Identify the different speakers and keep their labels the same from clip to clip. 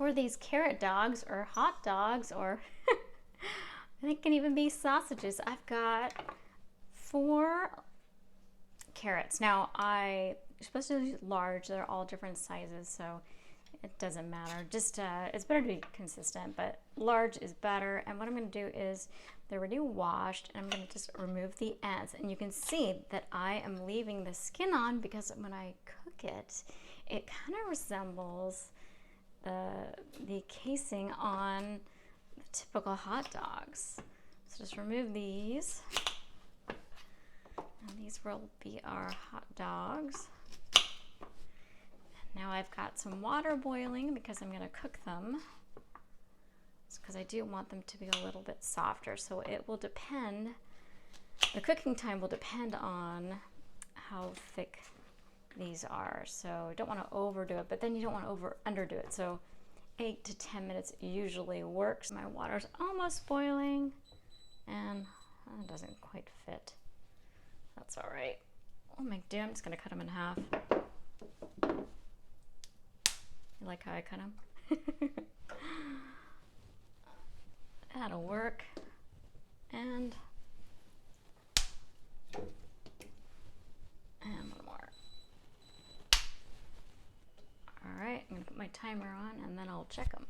Speaker 1: for these carrot dogs or hot dogs, or it can even be sausages. I've got 4 carrots. Now you're supposed to use large. They're all different sizes, so it doesn't matter. Just it's better to be consistent, but large is better. And what I'm going to do is they're already washed, and I'm going to just remove the ends. And you can see that I am leaving the skin on because when I cook it, it kind of resembles the casing on the typical hot dogs. So just remove these. And these will be our hot dogs. Now I've got some water boiling because I'm going to cook them. It's because I do want them to be a little bit softer. So it will depend, the cooking time will depend on how thick these are. So you don't want to overdo it, but then you don't want to underdo it. So 8 to 10 minutes usually works. My water's almost boiling and it doesn't quite fit. That's all right. I'll make do. I'm just going to cut them in half. You like how I cut them? That'll work. And one more. All right, I'm gonna put my timer on and then I'll check them.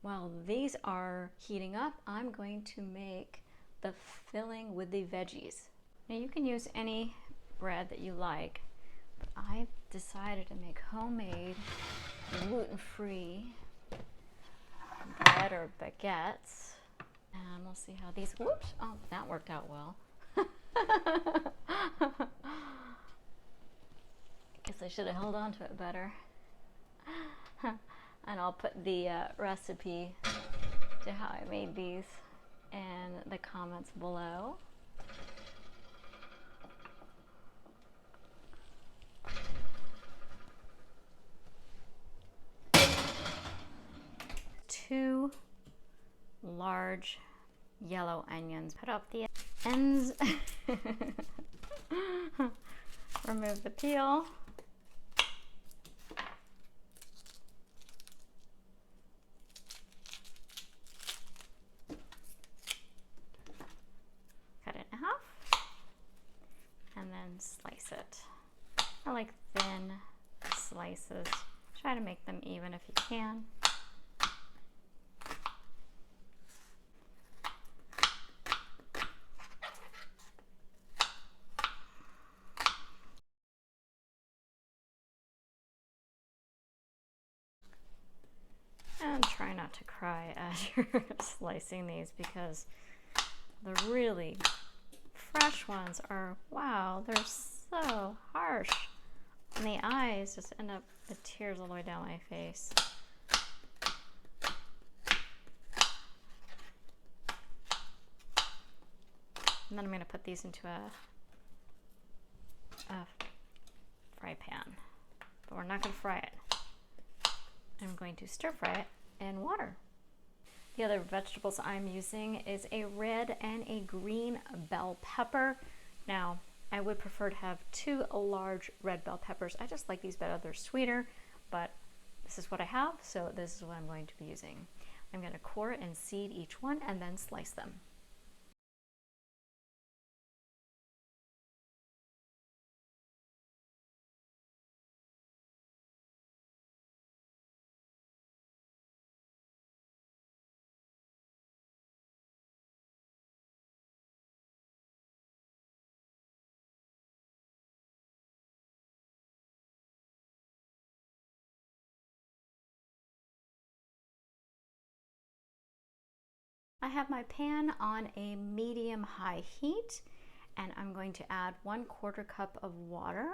Speaker 1: While these are heating up, I'm going to make the filling with the veggies. Now you can use any bread that you like, but I've decided to make homemade gluten-free bread or baguettes. And we'll see how these, whoops, oh, that worked out well. Guess I should have held on to it better. And I'll put the recipe to how I made these in the comments below. Two large yellow onions. Put up the ends. Remove the peel. Cut it in half and then slice it. I like thin slices. Try to make them even if you can. And try not to cry as you're slicing these because the really fresh ones are, wow, they're so harsh. And the eyes just end up with tears all the way down my face. And then I'm going to put these into a fry pan. But we're not going to fry it. I'm going to stir fry it in water. The other vegetables I'm using is a red and a green bell pepper. Now, I would prefer to have 2 large red bell peppers. I just like these better. They're sweeter, but this is what I have, so this is what I'm going to be using. I'm going to core and seed each one and then slice them. I have my pan on a medium-high heat, and I'm going to add 1/4 cup of water.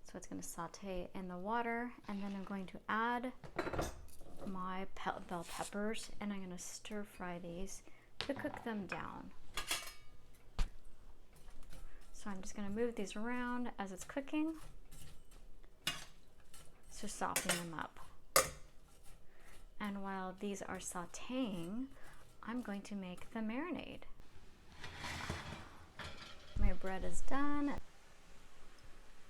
Speaker 1: So it's going to saute in the water, and then I'm going to add my bell peppers, and I'm going to stir fry these to cook them down. So I'm just going to move these around as it's cooking to soften them up. And while these are sauteing, I'm going to make the marinade. My bread is done.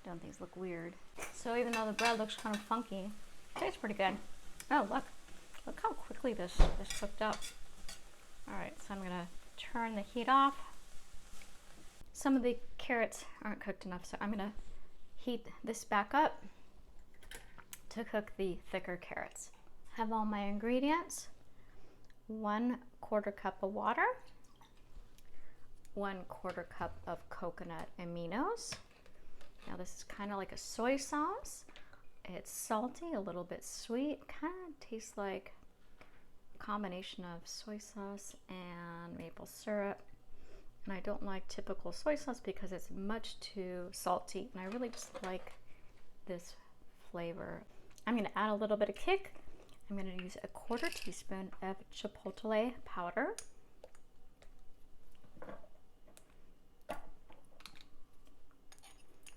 Speaker 1: Don't these look weird? So even though the bread looks kind of funky, it tastes pretty good. Oh, look how quickly this cooked up. All right, so I'm gonna turn the heat off. Some of the carrots aren't cooked enough, so I'm gonna heat this back up to cook the thicker carrots. I have all my ingredients. 1/4 cup of water, 1/4 cup of coconut aminos. Now this is kind of like a soy sauce. It's salty, a little bit sweet, kind of tastes like a combination of soy sauce and maple syrup. And I don't like typical soy sauce because it's much too salty, and I really just like this flavor. I'm going to add a little bit of kick. I'm going to use 1/4 teaspoon of chipotle powder.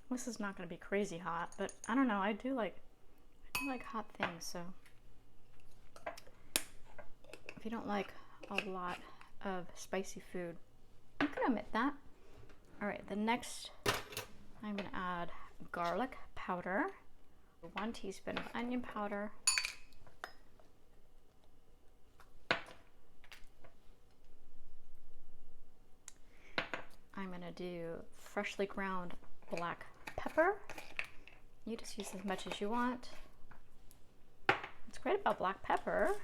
Speaker 1: This is not going to be crazy hot, but I don't know, I do like hot things, so if you don't like a lot of spicy food, you can omit that. All right, the next I'm going to add garlic powder, 1 teaspoon of onion powder, I'm going to do freshly ground black pepper. You just use as much as you want. What's great about black pepper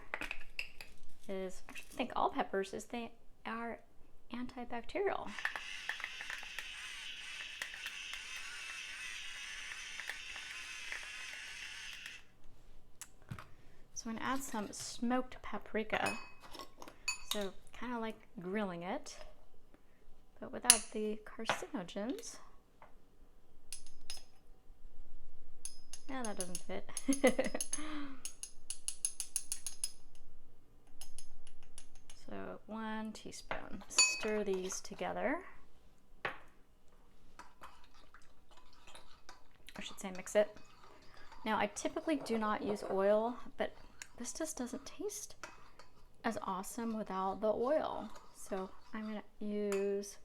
Speaker 1: is, I think all peppers, is they are antibacterial. So I'm going to add some smoked paprika. So kind of like grilling it, but without the carcinogens. Yeah, that doesn't fit. So 1 teaspoon. Stir these together. I should say mix it. Now I typically do not use oil, but this just doesn't taste as awesome without the oil. So I'm going to use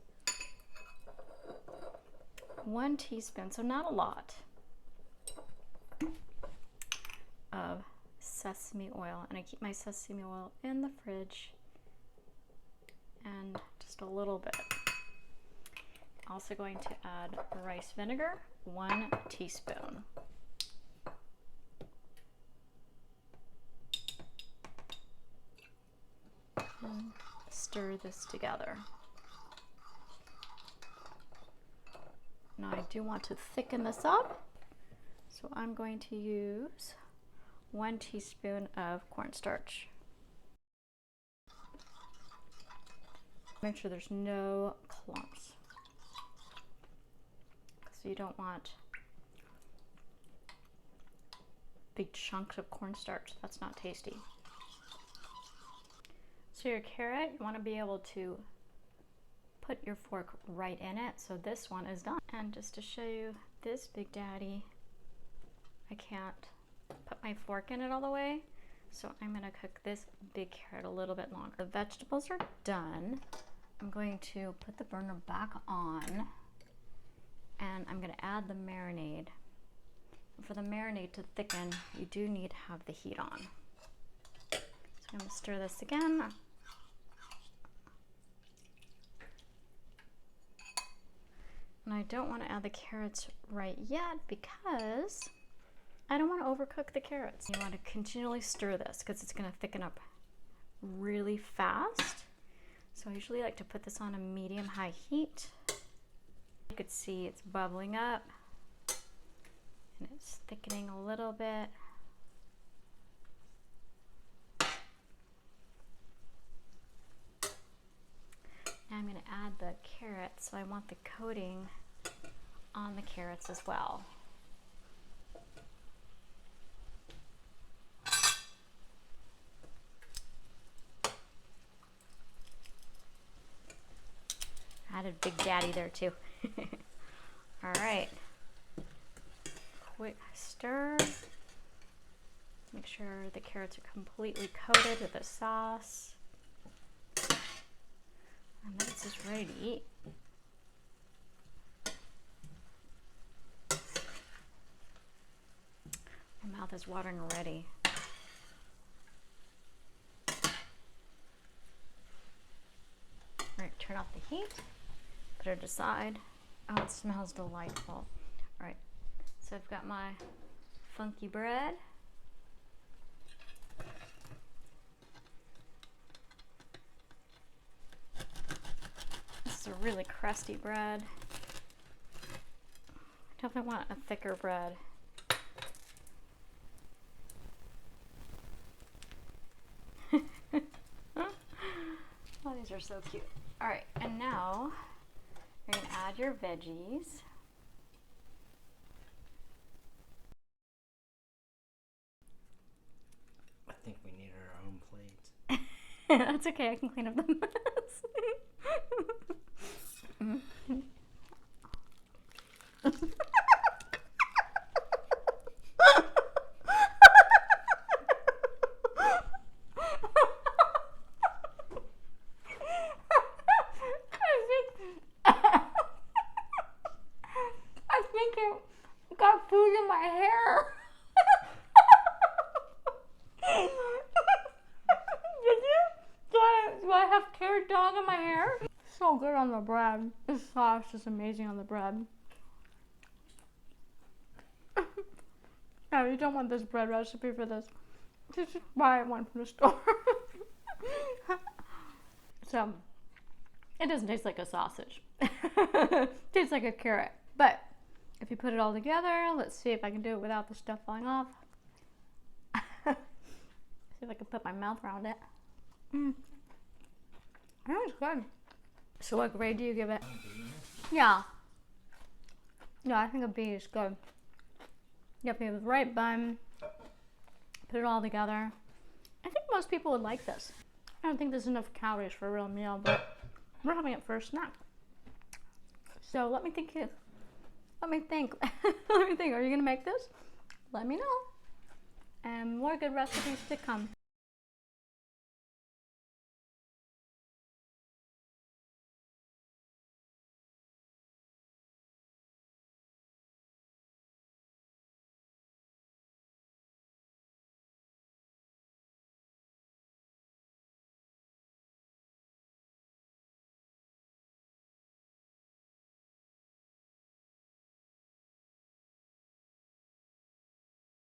Speaker 1: 1 teaspoon, so not a lot, of sesame oil. And I keep my sesame oil in the fridge, and just a little bit. Also going to add rice vinegar, 1 teaspoon. And stir this together. Now I do want to thicken this up, so I'm going to use 1 teaspoon of cornstarch. Make sure there's no clumps, so you don't want big chunks of cornstarch. That's not tasty. So your carrot, you want to be able to put your fork right in it. So this one is done. And just to show you this big daddy, I can't put my fork in it all the way, so I'm going to cook this big carrot a little bit longer. The vegetables are done. I'm going to put the burner back on, and I'm going to add the marinade. For the marinade to thicken, you do need to have the heat on. So I'm going to stir this again. And I don't want to add the carrots right yet because I don't want to overcook the carrots. You want to continually stir this because it's going to thicken up really fast. So I usually like to put this on a medium-high heat. You could see it's bubbling up and it's thickening a little bit. Now I'm going to add the carrots, so I want the coating on the carrots as well. Added Big Daddy there too. All right, quick stir. Make sure the carrots are completely coated with the sauce. And then it's just ready to eat. My mouth is watering already. turn off the heat, put it aside. Oh, it smells delightful. All right, so I've got my funky bread. This is a really crusty bread. I definitely want a thicker bread. Oh, these are so cute. All right, and now you're gonna add your veggies.
Speaker 2: I think we need our own plate.
Speaker 1: That's okay, I can clean up the mess. I think it got food in my hair. Did you? Do I have carrot dog in my hair? So good on the bread. This sauce is amazing on the bread. No, you don't want this bread recipe for this. Just buy one from the store. So, it doesn't taste like a sausage. It tastes like a carrot. But, if you put it all together, let's see if I can do it without the stuff falling off. See if I can put my mouth around it. That was good. So what grade do you give it? Yeah. Yeah, I think a B is good. You have to have the right bun. Put it all together. I think most people would like this. I don't think there's enough calories for a real meal, but we're having it for a snack. So let me think. Let me think. Let me think. Are you gonna make this? Let me know. And more good recipes to come.